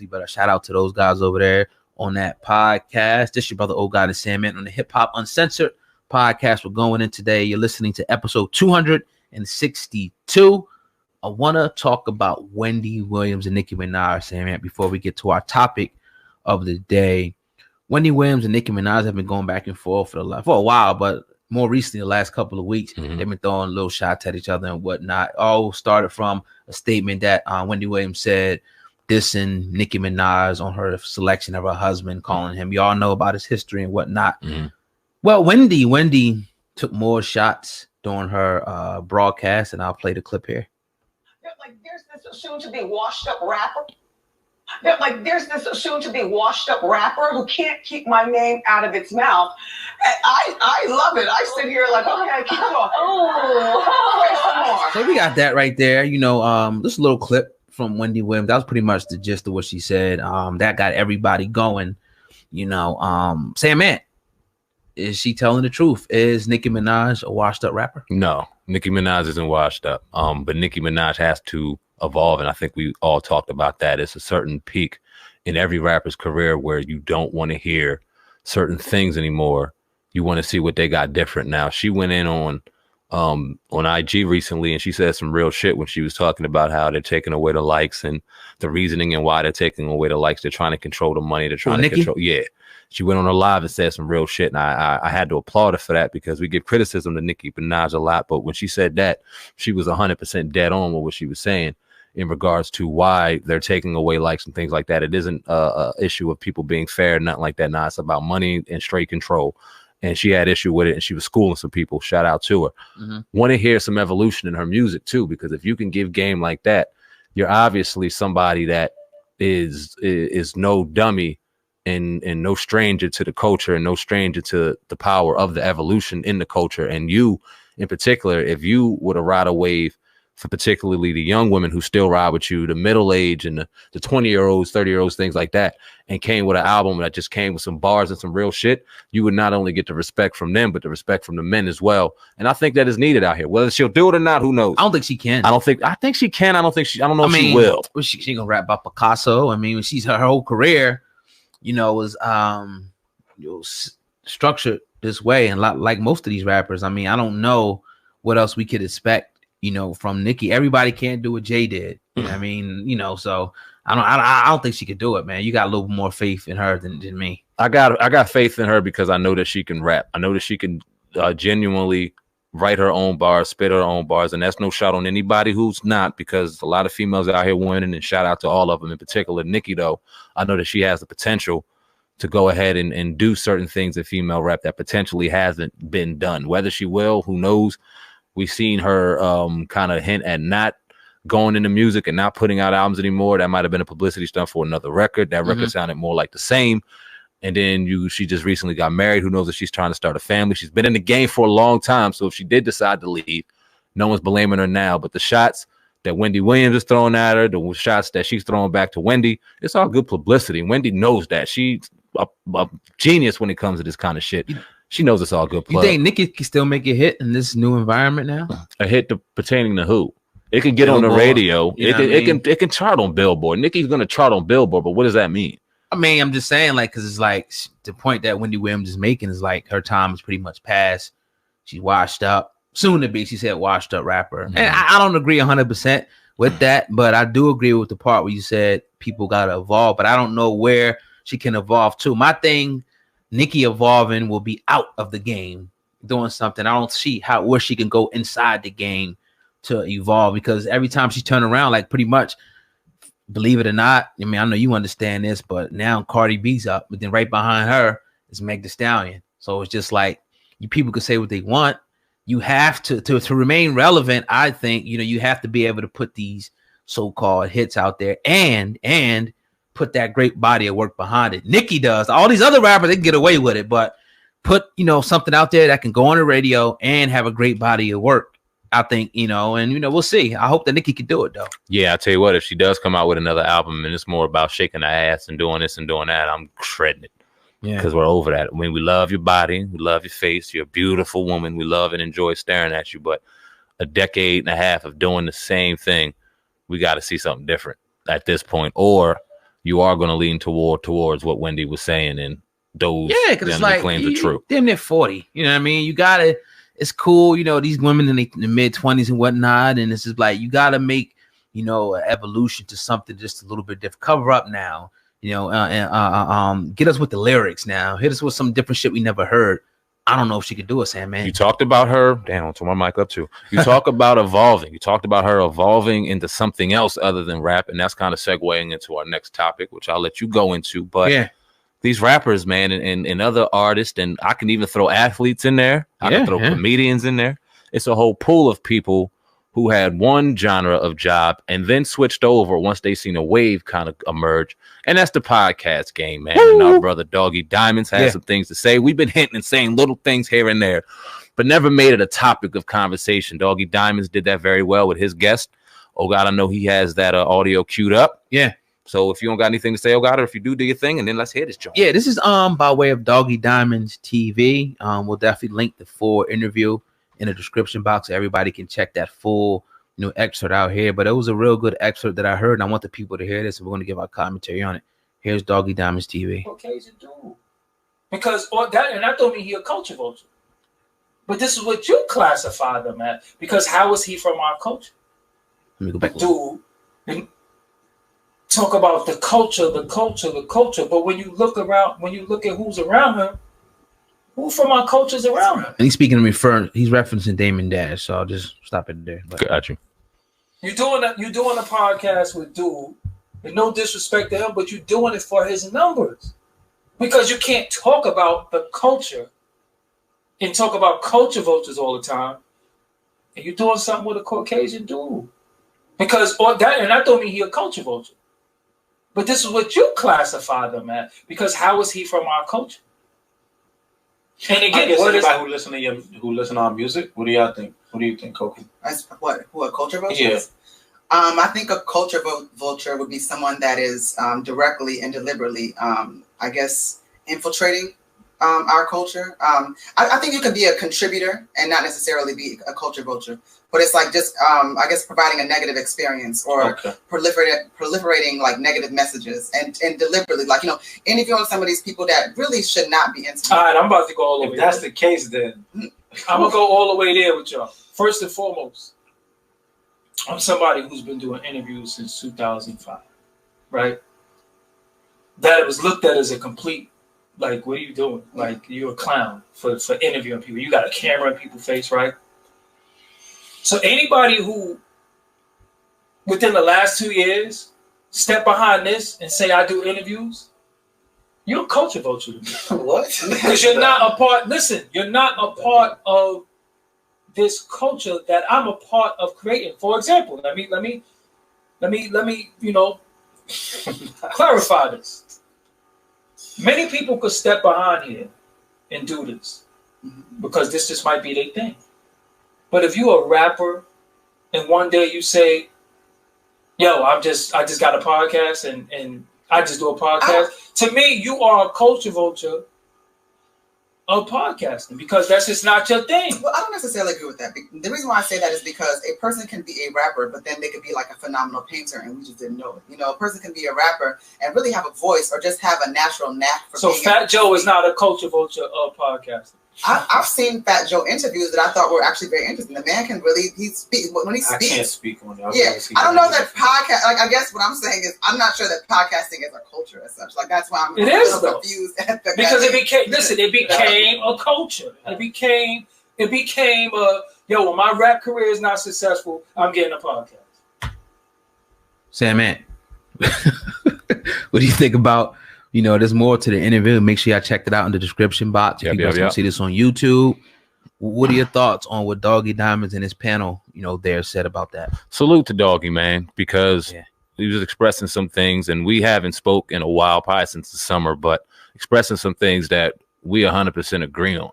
But a shout out to those guys over there on that podcast. This is your brother Old God and Sandman on the Hip Hop Uncensored podcast. We're going in today. You're listening to episode 262. I want to talk about Wendy Williams and Nicki Minaj, Sandman, before we get to our topic of the day. Wendy Williams and Nicki Minaj have been going back and forth for a while, but more recently, the last couple of weeks, they've been throwing little shots at each other and whatnot. All started from a statement that Wendy Williams said, dissing Nicki Minaj on her selection of her husband, calling him. Y'all know about his history and whatnot. Well, Wendy took more shots during her broadcast, and I'll play the clip here. Like, there's this soon-to-be washed-up rapper. There's this soon-to-be washed-up rapper who can't keep my name out of its mouth. And I love it. I sit here like, okay, keep going. Oh, so we got that right there. You know, this little clip from Wendy Williams. That was pretty much the gist of what she said. That got everybody going. You know, Sandman, is she telling the truth? Is Nicki Minaj a washed-up rapper? No, Nicki Minaj isn't washed up. But Nicki Minaj has to evolve, and I think we all talked about that. It's a certain peak in every rapper's career where you don't want to hear certain things anymore. You want to see what they got different. Now, she went in on IG recently, and she said some real shit when she was talking about how they're taking away the likes and the reasoning and why they're taking away the likes. They're trying to control the money. They're trying to control. Yeah. She went on her live and said some real shit, and I had to applaud her for that, because we give criticism to Nicki Minaj a lot, but when she said that, she was 100% dead on with what she was saying in regards to why they're taking away likes and things like that. It isn't a issue of people being fair, nothing like that. Nah, it's about money and straight control. And she had issue with it, and she was schooling some people. Shout out to her. Want to hear some evolution in her music too, because if you can give game like that, you're obviously somebody that is no dummy and no stranger to the culture and no stranger to the power of the evolution in the culture. And you in particular, if you were to ride a wave for particularly the young women who still ride with you, the middle age and the 20-year-olds, 30-year-olds, things like that, and came with an album that just came with some bars and some real shit, you would not only get the respect from them, but the respect from the men as well. And I think that is needed out here. Whether she'll do it or not, who knows? I don't think she can. I think she can. I don't know if she will. She gonna rap about Picasso. I mean, when she's her whole career, you know, was structured this way, and like most of these rappers. I mean, I don't know what else we could expect, you know, from Nicki. Everybody can't do what Jay did. I mean, you know, so I don't think she could do it, man. You got a little more faith in her than me. I got faith in her because I know that she can rap. I know that she can genuinely write her own bars, spit her own bars, and that's no shot on anybody who's not, because a lot of females out here winning, and shout out to all of them, in particular Nicki, though. I know that she has the potential to go ahead and do certain things in female rap that potentially hasn't been done. Whether she will, who knows? We've seen her kind of hint at not going into music and not putting out albums anymore. That might have been a publicity stunt for another record. That record sounded more like the same. And then she just recently got married. Who knows if she's trying to start a family? She's been in the game for a long time. So if she did decide to leave, no one's blaming her now. But the shots that Wendy Williams is throwing at her, the shots that she's throwing back to Wendy, it's all good publicity. Wendy knows that. She's a genius when it comes to this kind of shit. She knows it's all good plug. You think Nicki can still make a hit in this new environment now? A hit pertaining to who? It can get Billboard on the radio. It can chart on Billboard. Nicki's going to chart on Billboard, but what does that mean? I mean, I'm just saying, like, because it's like the point that Wendy Williams is making is like her time is pretty much past. She's washed up. Soon to be, she said, washed up rapper. And I don't agree 100% with that, but I do agree with the part where you said people got to evolve, but I don't know where she can evolve to. My thing, Nicki evolving will be out of the game doing something. I don't see where she can go inside the game to evolve, because every time she turn around, like, pretty much, believe it or not, I mean, I know you understand this, but now Cardi B's up, but then right behind her is Meg Thee Stallion. So it's just like, people can say what they want. You have to remain relevant. I think, you know, you have to be able to put these so-called hits out there and put that great body of work behind it. Nicki does. All these other rappers, they can get away with it, but put, you know, something out there that can go on the radio and have a great body of work. I think, you know, and, you know, we'll see. I hope that Nicki can do it, though. Yeah, I tell you what, if she does come out with another album and it's more about shaking her ass and doing this and doing that, I'm shredding it. Yeah, because we're over that. I mean, we love your body, we love your face, you're a beautiful woman, we love and enjoy staring at you, but a decade and a half of doing the same thing, we got to see something different at this point, or you are going to lean towards what Wendy was saying, and those because it's like claims are true. Damn near 40. You know what I mean? You gotta. It's cool. You know, these women in the mid-20s and whatnot, and it's just like you gotta make an evolution to something just a little bit different. Cover up now. And get us with the lyrics now. Hit us with some different shit we never heard. I don't know if she could do it, Sam, man. You talked about her. Damn, I'll turn my mic up too. You talk about evolving. You talked about her evolving into something else other than rap, and that's kind of segueing into our next topic, which I'll let you go into. But these rappers, man, and other artists, and I can even throw athletes in there. I can throw comedians in there. It's a whole pool of people who had one genre of job and then switched over once they seen a wave kind of emerge. And that's the podcast game, man. Woo! And our brother Doggy Diamonds has some things to say. We've been hinting and saying little things here and there, but never made it a topic of conversation. Doggy Diamonds did that very well with his guest. Oh God, I know he has that audio queued up. Yeah. So if you don't got anything to say, oh God, or if you do your thing, and then let's hear this joint. Yeah, this is by way of Doggy Diamonds TV. We'll definitely link the full interview in the description box so everybody can check that full excerpt out here. But it was a real good excerpt that I heard, and I want the people to hear this, and we're going to give our commentary on it. Here's Doggy Diamonds TV. Caucasian dude. Because and I don't mean he a culture vulture. But this is what you classify them as. Because how is he from our culture? Let me go back. Dude, and talk about the culture. But when you look at who's around him, who from our culture's around him? And he's he's referencing Damon Dash, so I'll just stop it there. But. Got you. You're doing a podcast with dude, and no disrespect to him, but you're doing it for his numbers. Because you can't talk about the culture and talk about culture vultures all the time, and you're doing something with a Caucasian dude. Because and I don't mean he a culture vulture. But this is what you classify them as. Because how is he from our culture? And again, anybody who listen to our music, what do y'all think? What do you think, Koki? Who a culture vulture is? Yeah. I think a culture vulture would be someone that is directly and deliberately, I guess, infiltrating our culture. I think you can be a contributor and not necessarily be a culture vulture, but it's like just, I guess, providing a negative experience or proliferating like negative messages and deliberately, like, interviewing some of these people that really should not be interviewed. All right, I'm about to go all the way. If that's the case, then I'm gonna go all the way there with y'all. First and foremost, I'm somebody who's been doing interviews since 2005, right? That it was looked at as a complete, like, what are you doing? Like, you're a clown for interviewing people. You got a camera in people's face, right? So anybody who, within the last 2 years, step behind this and say, I do interviews, you're a culture vulture to me. What? Because you're not a part of this culture that I'm a part of creating. For example, let me clarify this. Many people could step behind here and do this because this just might be their thing. But if you're a rapper and one day you say, yo, I just got a podcast and I just do a podcast. To me, you are a culture vulture of podcasting because that's just not your thing. Well, I don't necessarily agree with that. The reason why I say that is because a person can be a rapper, but then they could be like a phenomenal painter and we just didn't know it. A person can be a rapper and really have a voice or just have a natural knack for So Fat Joe is not a culture vulture of podcasting. I've seen Fat Joe interviews that I thought were actually very interesting. The man can really, he speaks. I can't speak on that. Yeah, I don't know that podcast. Like, I guess what I'm saying is, I'm not sure that podcasting is a culture as such. Like, that's why I'm confused. Because it became a culture. It became yo, when my rap career is not successful, I'm getting a podcast. Sam, man, what do you think about? There's more to the interview. Make sure y'all check it out in the description box. If you guys want to see this on YouTube, what are your thoughts on what Doggy Diamonds and his panel, there said about that? Salute to Doggy, man, because he was expressing some things, and we haven't spoke in a while, probably since the summer, but expressing some things that we 100% agree on.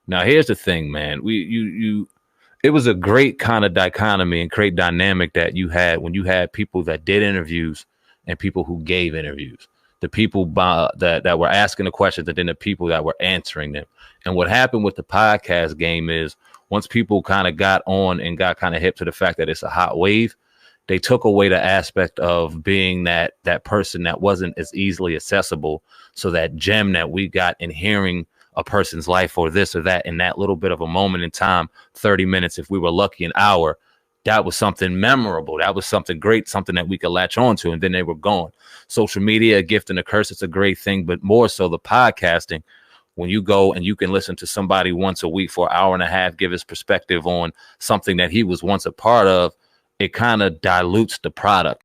Now, here's the thing, man. It was a great kind of dichotomy and great dynamic that you had when you had people that did interviews and people who gave interviews. The people that were asking the questions and then the people that were answering them. And what happened with the podcast game is once people kind of got on and got kind of hip to the fact that it's a hot wave, they took away the aspect of being that person that wasn't as easily accessible. So that gem that we got in hearing a person's life or this or that in that little bit of a moment in time, 30 minutes, if we were lucky, an hour, that was something memorable. That was something great, something that we could latch on to, and then they were gone. Social media, a gift and a curse, it's a great thing, but more so the podcasting, when you go and you can listen to somebody once a week for an hour and a half, give his perspective on something that he was once a part of, it kind of dilutes the product.